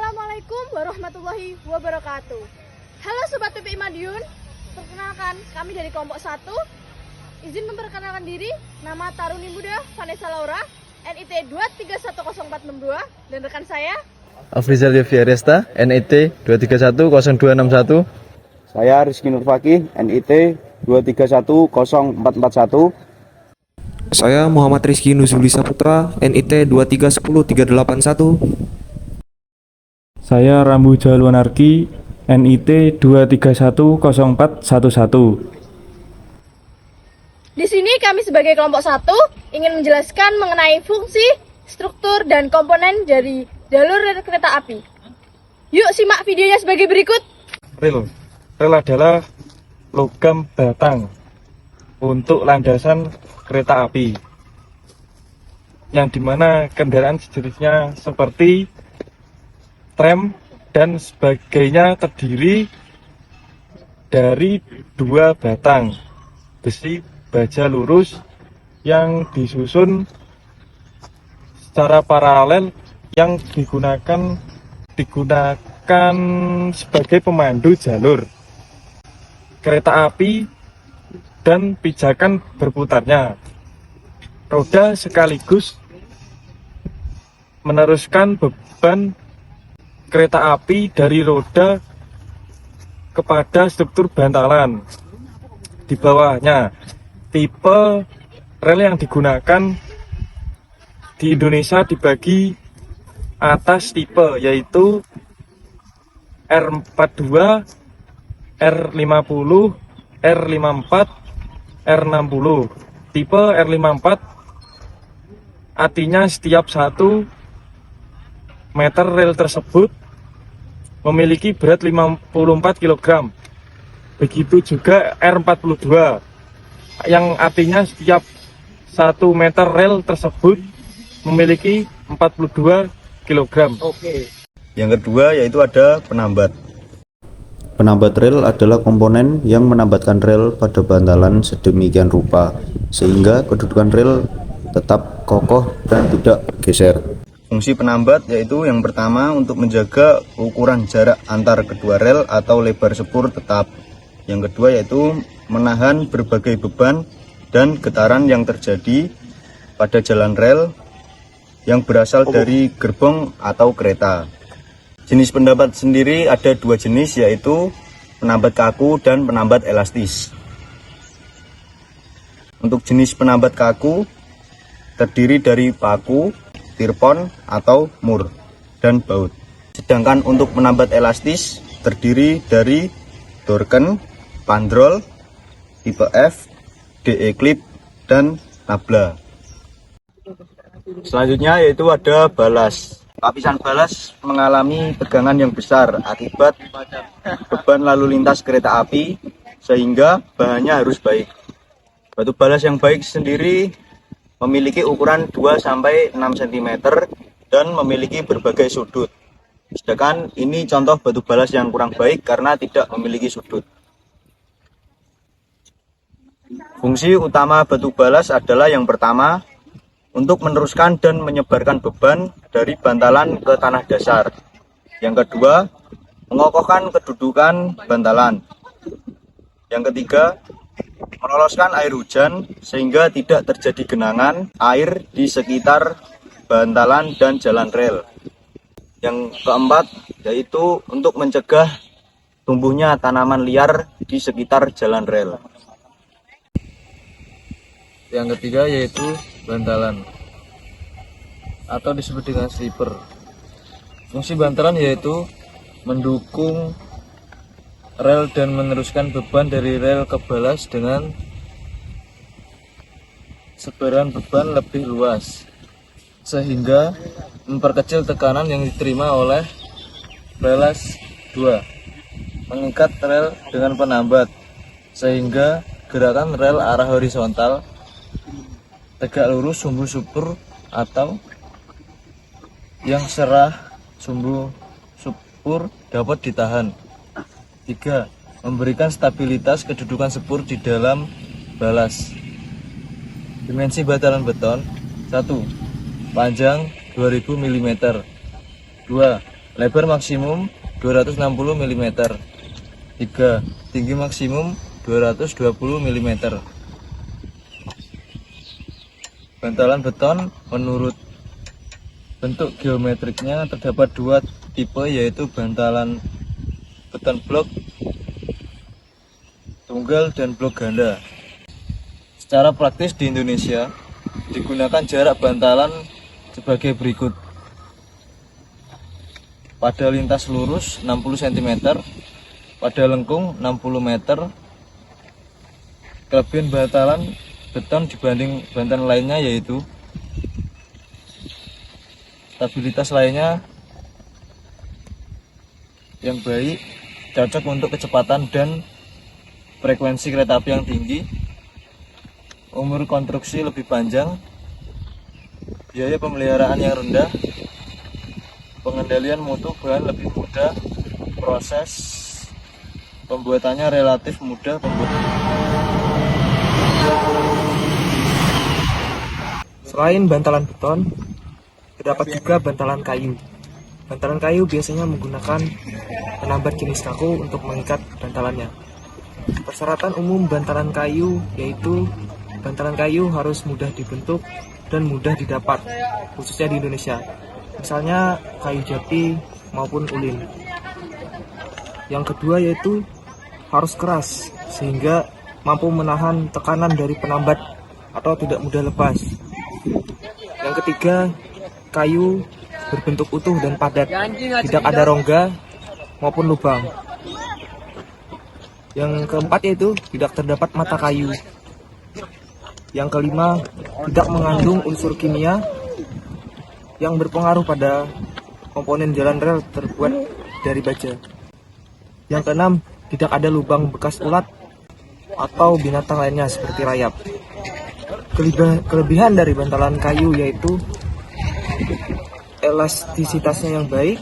Assalamualaikum warahmatullahi wabarakatuh. Halo Sobat PPI Madiun, perkenalkan kami dari kelompok 1. Izin memperkenalkan diri, nama Taruni Muda Vanessa Laura, NIT 2310462, dan rekan saya Afrizal Yovia Resta, NIT 2310261. Saya Rizky Nurfaki, NIT 2310441. Saya Muhammad Rizky Nuzuli Saputra, NIT 2310381. Saya Rambu Jalwanarki, NIT 2310411. Di sini kami sebagai kelompok 1 ingin menjelaskan mengenai fungsi, struktur, dan komponen dari jalur rel kereta api. Yuk simak videonya sebagai berikut. Rel adalah logam batang untuk landasan kereta api, yang dimana kendaraan sejenisnya seperti tram dan sebagainya terdiri dari dua batang besi baja lurus yang disusun secara paralel, yang digunakan sebagai pemandu jalur kereta api dan pijakan berputarnya. Roda sekaligus meneruskan beban kereta api dari roda kepada struktur bantalan di bawahnya. Tipe rel yang digunakan di Indonesia dibagi atas tipe, yaitu R42, R50, R54, R60. Tipe R54 artinya setiap 1 meter rel tersebut memiliki berat 54 kg. Begitu juga R42 yang artinya setiap 1 meter rel tersebut memiliki 42 kg. Yang kedua yaitu ada penambat. Penambat rel adalah komponen yang menambatkan rel pada bantalan sedemikian rupa sehingga kedudukan rel tetap kokoh dan tidak bergeser. Fungsi penambat yaitu yang pertama untuk menjaga ukuran jarak antar kedua rel atau lebar sepur tetap. Yang kedua yaitu menahan berbagai beban dan getaran yang terjadi pada jalan rel yang berasal dari gerbong atau kereta. Jenis penambat sendiri ada 2 jenis, yaitu penambat kaku dan penambat elastis. Untuk jenis penambat kaku terdiri dari paku, tirpon atau mur, dan baut. Sedangkan untuk penambat elastis terdiri dari dorken, pandrol, tipe F, DE clip, dan nabla. Selanjutnya yaitu ada balas. Lapisan balas mengalami tegangan yang besar akibat beban lalu lintas kereta api, sehingga bahannya harus baik. Batu balas yang baik sendiri memiliki ukuran 2-6 cm dan memiliki berbagai sudut. Sedangkan ini contoh batu balas yang kurang baik karena tidak memiliki sudut. Fungsi utama batu balas adalah yang pertama, untuk meneruskan dan menyebarkan beban dari bantalan ke tanah dasar. Yang kedua, mengokohkan kedudukan bantalan. Yang ketiga, meloloskan air hujan sehingga tidak terjadi genangan air di sekitar bantalan dan jalan rel. Yang keempat, yaitu untuk mencegah tumbuhnya tanaman liar di sekitar jalan rel. Yang ketiga yaitu bantalan atau disebut dengan slipper. Fungsi bantalan yaitu mendukung rel dan meneruskan beban dari rel ke balas dengan sebaran beban lebih luas, sehingga memperkecil tekanan yang diterima oleh balas 2. Mengikat rel dengan penambat sehingga gerakan rel arah horizontal tegak lurus sumbu supur atau yang serah sumbu supur dapat ditahan. 3. Memberikan stabilitas kedudukan sepur di dalam balas. Dimensi bantalan beton: 1. Panjang 2000 mm. 2. lebar maksimum 260 mm. 3. Tinggi maksimum 220 mm. Bantalan beton menurut bentuk geometriknya terdapat dua tipe, yaitu bantalan beton blok tunggal dan blok ganda. Secara praktis di Indonesia digunakan jarak bantalan sebagai berikut. Pada lintas lurus 60 cm, pada lengkung 60 meter. Kelebihan bantalan beton dibanding bantalan lainnya yaitu stabilitas lainnya yang baik, cocok untuk kecepatan dan frekuensi kereta api yang tinggi. Umur konstruksi lebih panjang, biaya pemeliharaan yang rendah, pengendalian mutu bahan lebih mudah, proses pembuatannya relatif mudah. Selain bantalan beton, terdapat juga bantalan kayu. Bantalan kayu biasanya menggunakan penambat jenis kaku untuk mengikat bantalannya. Persyaratan umum bantalan kayu yaitu bantalan kayu harus mudah dibentuk dan mudah didapat, khususnya di Indonesia. Misalnya kayu jati maupun ulin. Yang kedua yaitu harus keras sehingga mampu menahan tekanan dari penambat atau tidak mudah lepas. Yang ketiga, kayu berbentuk utuh dan padat, tidak ada rongga maupun lubang. Yang keempat yaitu tidak terdapat mata kayu. Yang kelima, tidak mengandung unsur kimia yang berpengaruh pada komponen jalan rel terbuat dari baja. Yang keenam, tidak ada lubang bekas ulat atau binatang lainnya seperti rayap. Kelebihan dari bantalan kayu yaitu elastisitasnya yang baik,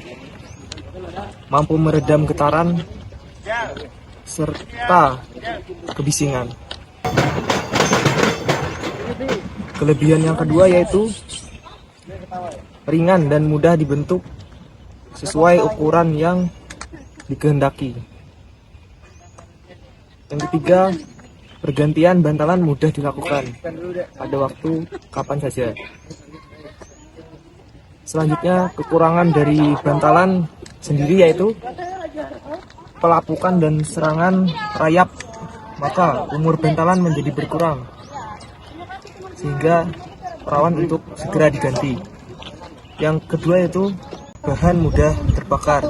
mampu meredam getaran, serta kebisingan. Kelebihan yang kedua yaitu ringan dan mudah dibentuk sesuai ukuran yang dikehendaki. Yang ketiga, pergantian bantalan mudah dilakukan pada waktu kapan saja. Selanjutnya, kekurangan dari bantalan sendiri yaitu pelapukan dan serangan rayap, maka umur bantalan menjadi berkurang sehingga rawan untuk segera diganti. Yang kedua yaitu bahan mudah terbakar.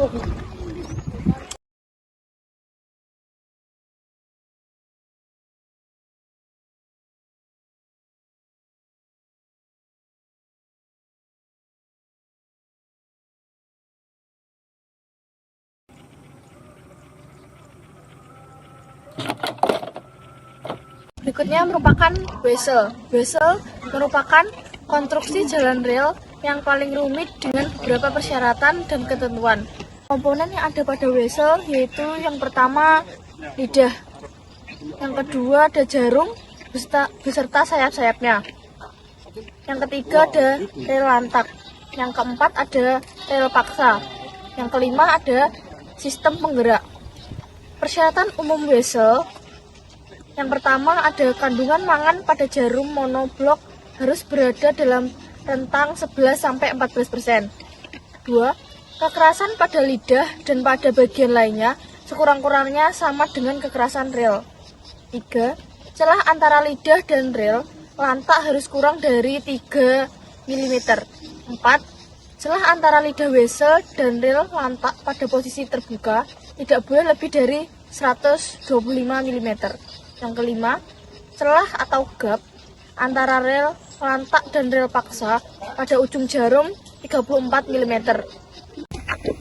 Berikutnya merupakan wesel. Wesel merupakan konstruksi jalan rel yang paling rumit dengan beberapa persyaratan dan ketentuan. Komponen yang ada pada wesel yaitu yang pertama lidah, yang kedua ada jarum beserta sayap-sayapnya, yang ketiga ada rel lantak, yang keempat ada rel paksa, yang kelima ada sistem penggerak. Persyaratan umum wesel yang pertama ada kandungan mangan pada jarum monoblok harus berada dalam rentang 11-14%. 2. Kekerasan pada lidah dan pada bagian lainnya sekurang-kurangnya sama dengan kekerasan rel. 3. Celah antara lidah dan rel lantak harus kurang dari 3 mm. 4. Celah antara lidah wesel dan rel lantak pada posisi terbuka tidak boleh lebih dari 125 mm. Yang kelima, celah atau gap antara rel lantak dan rel paksa pada ujung jarum 34 mm.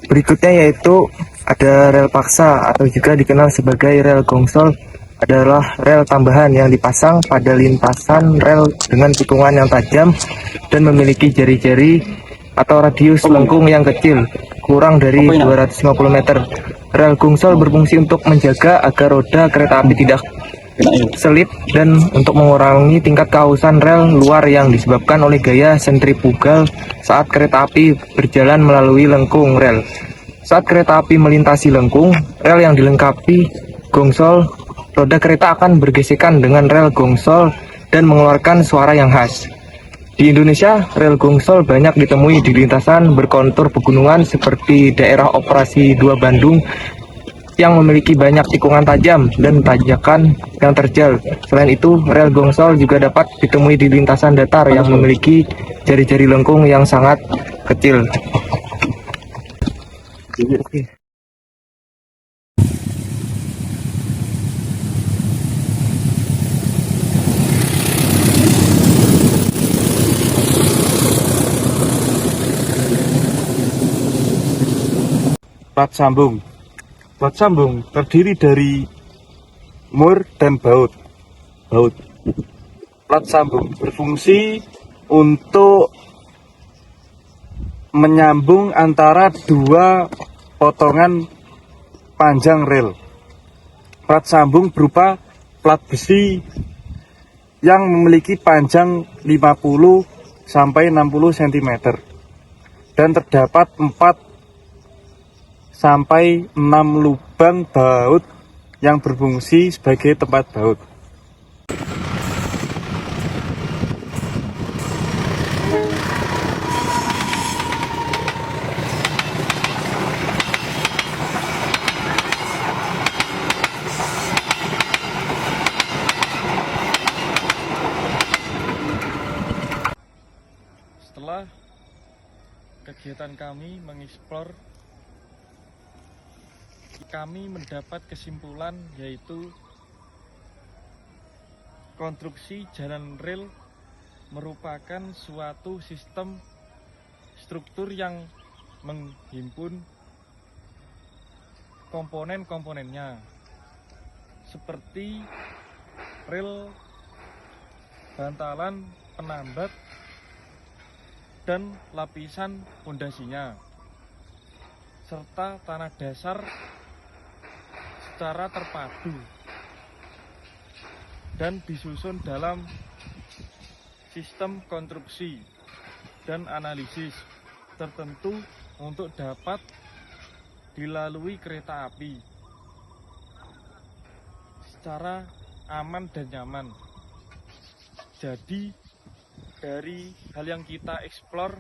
Berikutnya yaitu ada rel paksa atau juga dikenal sebagai rel gongsol, adalah rel tambahan yang dipasang pada lintasan rel dengan tikungan yang tajam dan memiliki jari-jari atau radius lengkung yang kecil, kurang dari 250 meter. Rel gongsol berfungsi untuk menjaga agar roda kereta api tidak selip, dan untuk mengurangi tingkat kehausan rel luar yang disebabkan oleh gaya sentrifugal saat kereta api berjalan melalui lengkung rel. Saat kereta api melintasi lengkung rel yang dilengkapi gongsol, roda kereta akan bergesekan dengan rel gongsol dan mengeluarkan suara yang khas. Di Indonesia, rel gongsol banyak ditemui di lintasan berkontur pegunungan seperti daerah operasi 2 Bandung yang memiliki banyak tikungan tajam dan tanjakan yang terjal. Selain itu, rel gongsol juga dapat ditemui di lintasan datar yang memiliki jari-jari lengkung yang sangat kecil. Plat sambung. Plat sambung terdiri dari mur dan baut. Plat sambung berfungsi untuk menyambung antara dua potongan panjang rel. Plat sambung berupa plat besi yang memiliki panjang 50 sampai 60 cm dan terdapat 4 sampai 6 lubang baut yang berfungsi sebagai tempat baut. Setelah kegiatan kami mengeksplor, kami mendapat kesimpulan yaitu konstruksi jalan rel merupakan suatu sistem struktur yang menghimpun komponen-komponennya seperti rel, bantalan, penambat, dan lapisan pondasinya serta tanah dasar secara terpadu dan disusun dalam sistem konstruksi dan analisis tertentu untuk dapat dilalui kereta api secara aman dan nyaman. Jadi dari hal yang kita eksplor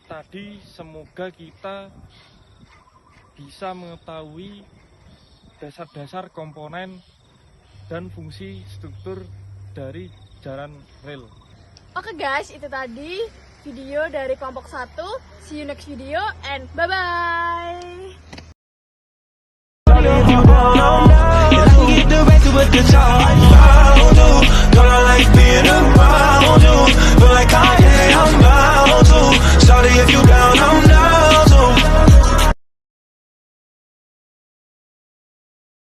tadi, semoga kita bisa mengetahui dasar-dasar komponen dan fungsi struktur dari jalan rel. Oke guys, itu tadi video dari kelompok 1. See you next video and bye-bye.